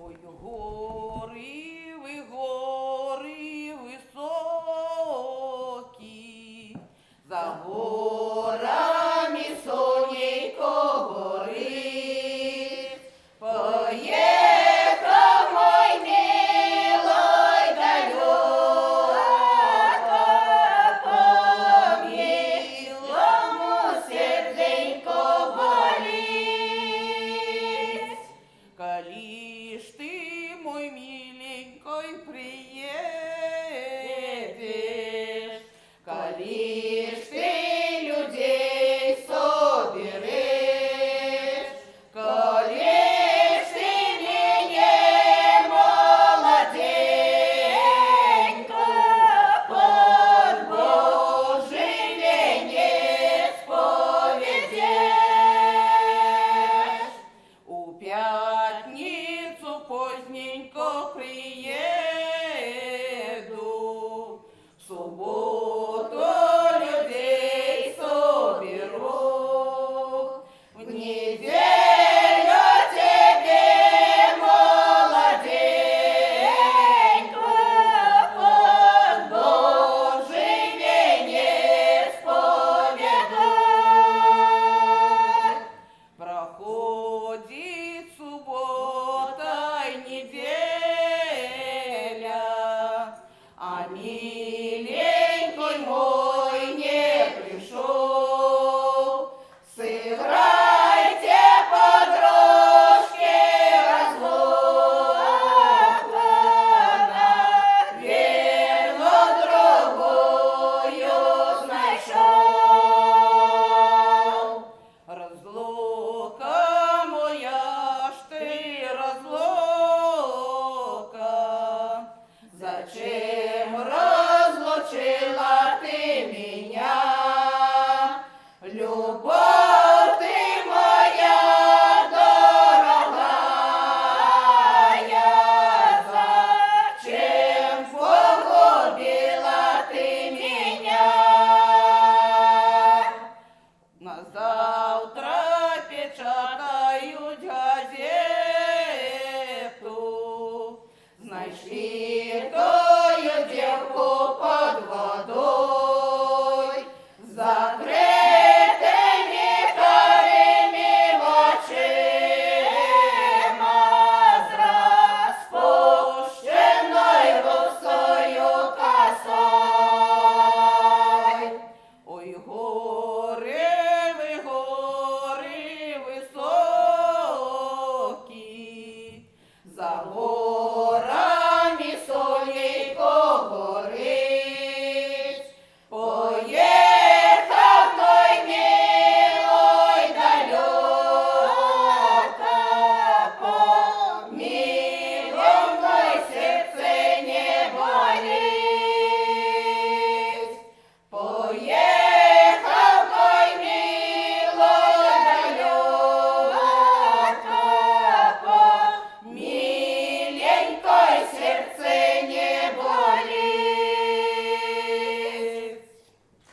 Ой, гори високі, за горами сонечко горить. Поехал мой милой далеко, по милому серденько болит. Коли ж ты, мой миленькой, приедешь, коли ж ты людей соберешь, коли ж ты меня молоденько под Божий венец поведешь. У пятницу поздненько приеду, в субботу людей соберу, в неделю тебе молоденько под Божий венец поведу. Проходит суббота и неделя, а миленькой мой не пришел. Сыграйте подружки разлука, наверно, другую знайшов. Разлука моя ж ты, разлука, зачем разлучила ты меня? Любовь ты моя дорогая, зачем погубила ты меня? На завтра печатают газету, знайшли тою девку под водой, закритими карими очима, з розпущеною русою косой. Ой, гори високі, за